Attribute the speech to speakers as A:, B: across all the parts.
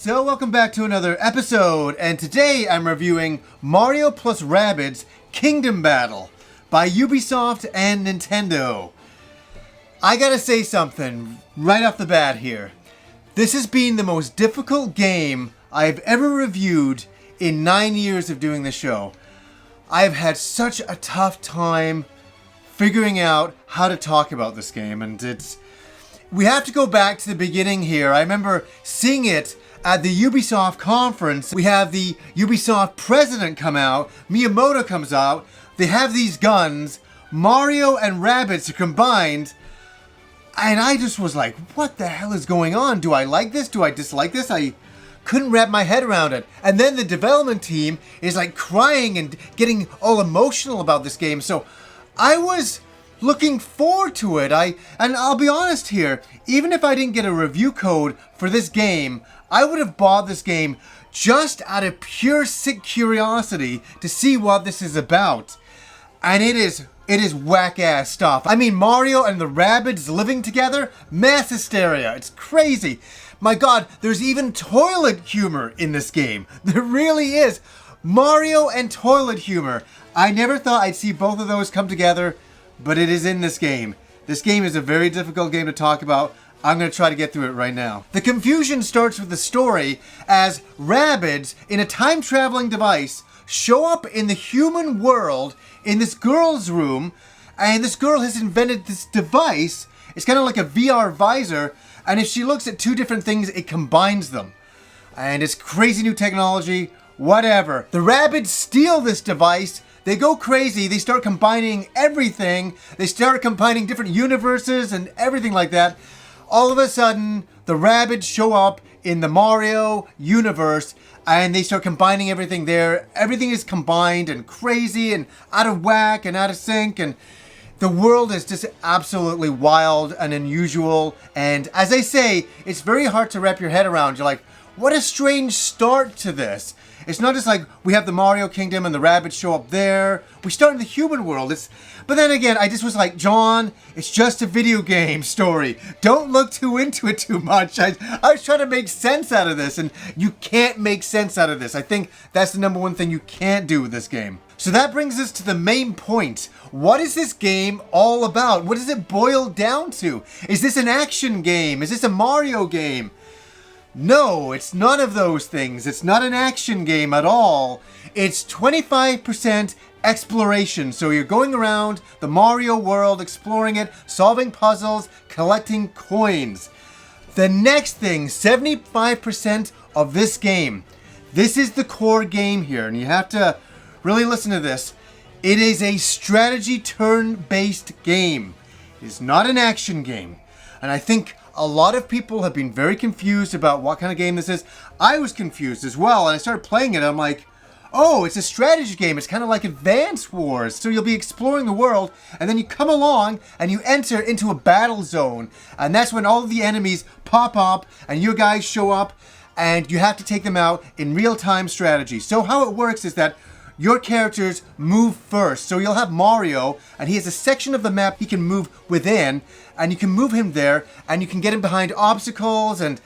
A: So welcome back to another episode, and today I'm reviewing Mario plus Rabbids Kingdom Battle by Ubisoft and Nintendo. I gotta say something right off the bat here. This has been the most difficult game I've ever reviewed in 9 years of doing the show. I've had such a tough time figuring out how to talk about this game, and we have to go back to the beginning here. I remember seeing it at the Ubisoft conference. We have the Ubisoft president come out, Miyamoto comes out, they have these guns, Mario and Rabbids are combined, and I just was like, what the hell is going on? Do I like this? Do I dislike this? I couldn't wrap my head around it. And then the development team is like crying and getting all emotional about this game. So I was looking forward to it. And I'll be honest here, even if I didn't get a review code for this game, I would have bought this game just out of pure sick curiosity to see what this is about. And it is whack-ass stuff. I mean, Mario and the Rabbids living together? Mass hysteria. It's crazy. My god, there's even toilet humor in this game. There really is. Mario and toilet humor. I never thought I'd see both of those come together, but it is in this game. This game is a very difficult game to talk about. I'm going to try to get through it right now. The confusion starts with the story as Rabbids, in a time-traveling device, show up in the human world in this girl's room, and this girl has invented this device. It's kind of like a VR visor, and if she looks at two different things, it combines them. And it's crazy new technology, whatever. The Rabbids steal this device. They go crazy. They start combining everything. They start combining different universes and everything like that. All of a sudden, the Rabbids show up in the Mario universe and they start combining everything there. Everything is combined and crazy and out of whack and out of sync, and the world is just absolutely wild and unusual. And as I say, it's very hard to wrap your head around. You're like, what a strange start to this. It's not just like we have the Mario Kingdom and the Rabbids show up there. We start in the human world. But then again, I just was like, John, it's just a video game story. Don't look too into it too much. I was trying to make sense out of this, and you can't make sense out of this. I think that's the number one thing you can't do with this game. So that brings us to the main point. What is this game all about? What does it boil down to? Is this an action game? Is this a Mario game? No, it's none of those things. It's not an action game at all. It's 25% exploration. So you're going around the Mario world, exploring it, solving puzzles, collecting coins. The next thing, 75% of this game. This is the core game here, and you have to really listen to this. It is a strategy turn-based game. It's not an action game. And I think a lot of people have been very confused about what kind of game this is. I was confused as well, and I started playing it. I'm like, oh, it's a strategy game. It's kind of like Advance Wars. So you'll be exploring the world, and then you come along and you enter into a battle zone. And that's when all of the enemies pop up and your guys show up, and you have to take them out in real-time strategy. So how it works is that your characters move first. So you'll have Mario, and he has a section of the map he can move within, and you can move him there, and you can get him behind obstacles, and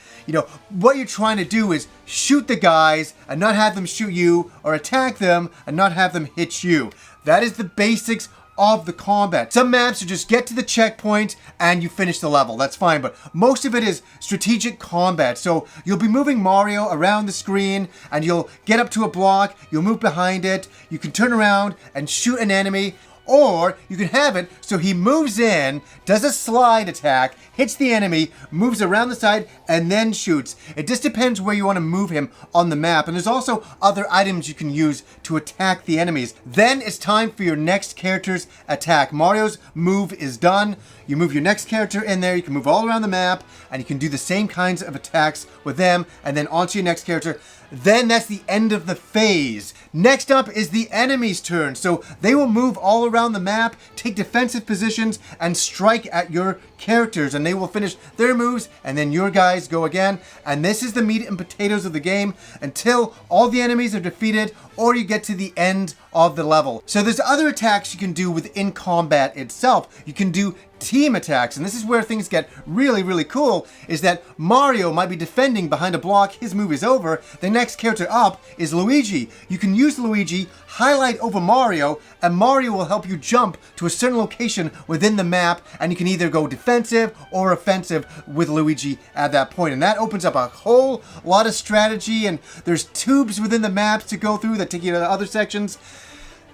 A: what you're trying to do is shoot the guys and not have them shoot you, or attack them and not have them hit you. That is the basics of the combat. Some maps you just get to the checkpoint and you finish the level. That's fine, but most of it is strategic combat. So you'll be moving Mario around the screen, and you'll get up to a block, you'll move behind it, you can turn around and shoot an enemy, or you can have it so he moves in, does a slide attack, hits the enemy, moves around the side, and then shoots. It just depends where you want to move him on the map. And there's also other items you can use to attack the enemies. Then it's time for your next character's attack. Mario's move is done. You move your next character in there, you can move all around the map, and you can do the same kinds of attacks with them, and then onto your next character. Then that's the end of the phase. Next up is the enemy's turn. So they will move all around the map, take defensive positions, and strike at your characters, and they will finish their moves, and then your guys go again. And this is the meat and potatoes of the game until all the enemies are defeated or you get to the end of the level. So there's other attacks you can do within combat itself. You can do team attacks, and this is where things get really, really cool, is that Mario might be defending behind a block, his move is over, the next character up is Luigi. You can use Luigi, highlight over Mario, and Mario will help you jump to a certain location within the map, and you can either go defensive or offensive with Luigi at that point. And that opens up a whole lot of strategy, and there's tubes within the maps to go through that take you to the other sections.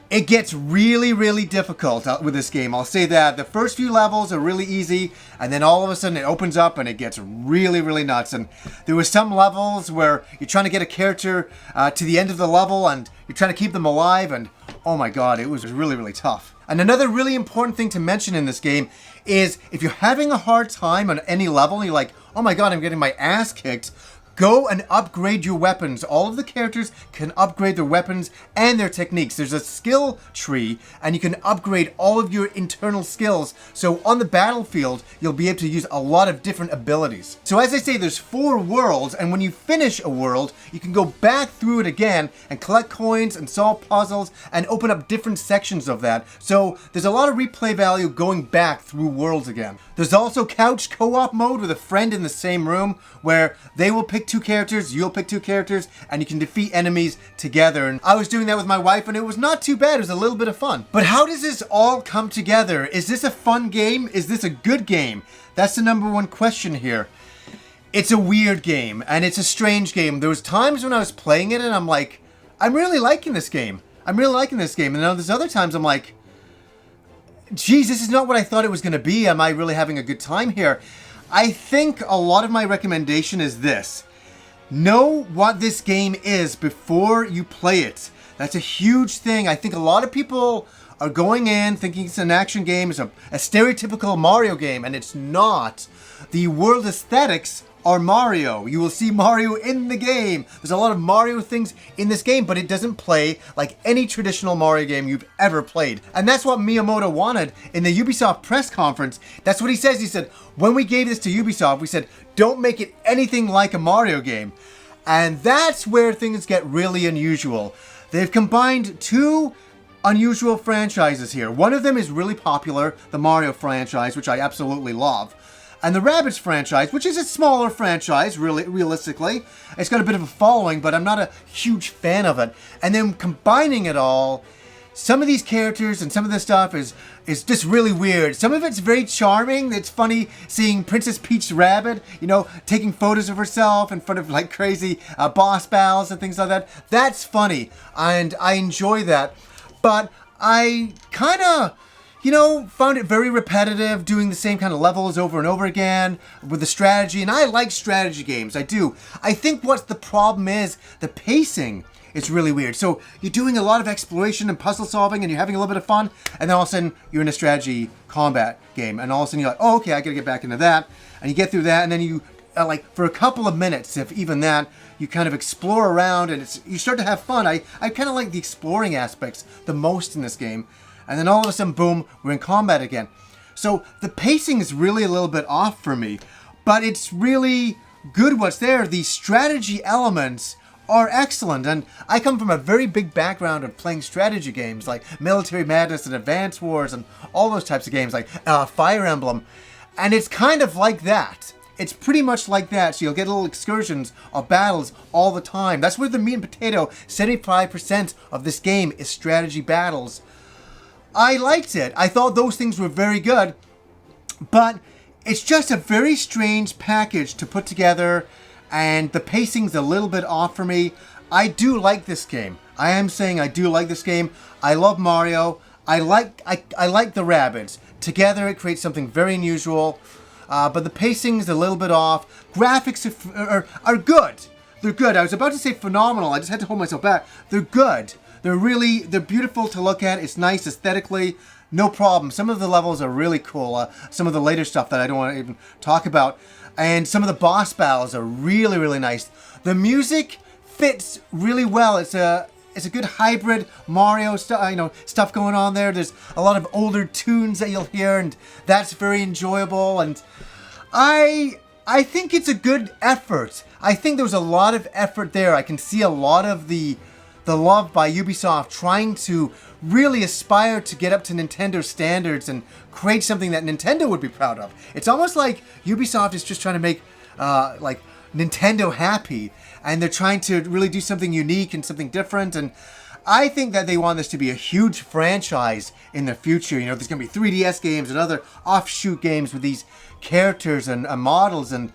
A: It gets really, really difficult with this game. I'll say that. The first few levels are really easy, and then all of a sudden it opens up and it gets really, really nuts. And there were some levels where you're trying to get a character to the end of the level and you're trying to keep them alive, and oh my god, it was really, really tough. And another really important thing to mention in this game is if you're having a hard time on any level and you're like, oh my god, I'm getting my ass kicked, go and upgrade your weapons. All of the characters can upgrade their weapons and their techniques. There's a skill tree, and you can upgrade all of your internal skills. So on the battlefield, you'll be able to use a lot of different abilities. So as I say, there's 4 worlds, and when you finish a world, you can go back through it again and collect coins and solve puzzles and open up different sections of that. So there's a lot of replay value going back through worlds again. There's also couch co-op mode with a friend in the same room where they will pick 2 characters, you'll pick 2 characters, and you can defeat enemies together. And I was doing that with my wife, and it was not too bad. It was a little bit of fun. But how does this all come together? Is this a fun game? Is this a good game? That's the number one question here. It's a weird game, and it's a strange game. There was times when I was playing it, and I'm like, I'm really liking this game. I'm really liking this game. And then there's other times I'm like, geez, this is not what I thought it was going to be. Am I really having a good time here? I think a lot of my recommendation is this. Know what this game is before you play it. That's a huge thing. I think a lot of people are going in thinking it's an action game, it's a stereotypical Mario game, and it's not. The world aesthetics are Mario. You will see Mario in the game. There's a lot of Mario things in this game, but it doesn't play like any traditional Mario game you've ever played. And that's what Miyamoto wanted in the Ubisoft press conference. That's what he says. He said, when we gave this to Ubisoft, we said, don't make it anything like a Mario game. And that's where things get really unusual. They've combined 2 unusual franchises here. One of them is really popular, the Mario franchise, which I absolutely love. And the Rabbids franchise, which is a smaller franchise, really, realistically. It's got a bit of a following, but I'm not a huge fan of it. And then combining it all, some of these characters and some of this stuff is just really weird. Some of it's very charming. It's funny seeing Princess Peach's Rabbid, you know, taking photos of herself in front of like crazy boss battles and things like that. That's funny, and I enjoy that. But I kind of, you know, found it very repetitive, doing the same kind of levels over and over again with the strategy. And I like strategy games, I do. I think what the problem is, the pacing is really weird. So you're doing a lot of exploration and puzzle solving and you're having a little bit of fun, and then all of a sudden you're in a strategy combat game, and all of a sudden you're like, oh, okay, I gotta get back into that. And you get through that, and then you, like, for a couple of minutes, if even that, you kind of explore around and you start to have fun. I kind of like the exploring aspects the most in this game. And then all of a sudden, boom, we're in combat again. So the pacing is really a little bit off for me, but it's really good what's there. The strategy elements are excellent, and I come from a very big background of playing strategy games like Military Madness and Advance Wars and all those types of games like Fire Emblem, and it's kind of like that. It's pretty much like that, so you'll get little excursions of battles all the time. That's where the meat and potato, 75% of this game is strategy battles. I liked it. I thought those things were very good, but it's just a very strange package to put together, and the pacing's a little bit off for me. I do like this game. I am saying I do like this game. I love Mario. I like the Rabbids. Together it creates something very unusual, but the pacing's a little bit off. Graphics are good. They're good. I was about to say phenomenal. I just had to hold myself back. They're good. They're beautiful to look at. It's nice aesthetically. No problem. Some of the levels are really cool. Some of the later stuff that I don't want to even talk about. And some of the boss battles are really, really nice. The music fits really well. It's a good hybrid Mario stuff going on there. There's a lot of older tunes that you'll hear, and that's very enjoyable. And I think it's a good effort. I think there was a lot of effort there. I can see a lot of the the love by Ubisoft trying to really aspire to get up to Nintendo standards and create something that Nintendo would be proud of. It's almost like Ubisoft is just trying to make like Nintendo happy, and they're trying to really do something unique and something different. And I think that they want this to be a huge franchise in the future. You know, there's going to be 3DS games and other offshoot games with these characters and models, and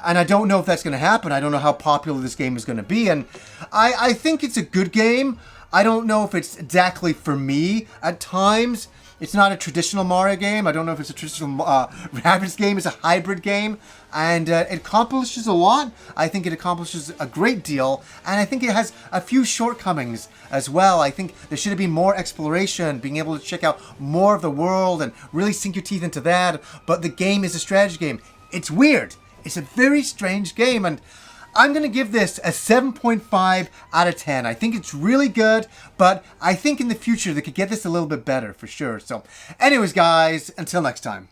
A: I don't know if that's going to happen. I don't know how popular this game is going to be, and I think it's a good game. I don't know if it's exactly for me at times. It's not a traditional Mario game. I don't know if it's a traditional Rabbids game. It's a hybrid game, and it accomplishes a lot. I think it accomplishes a great deal, and I think it has a few shortcomings as well. I think there should have been more exploration, being able to check out more of the world and really sink your teeth into that. But the game is a strategy game. It's weird. It's a very strange game, and I'm going to give this a 7.5 out of 10. I think it's really good, but I think in the future they could get this a little bit better for sure. So anyways, guys, until next time.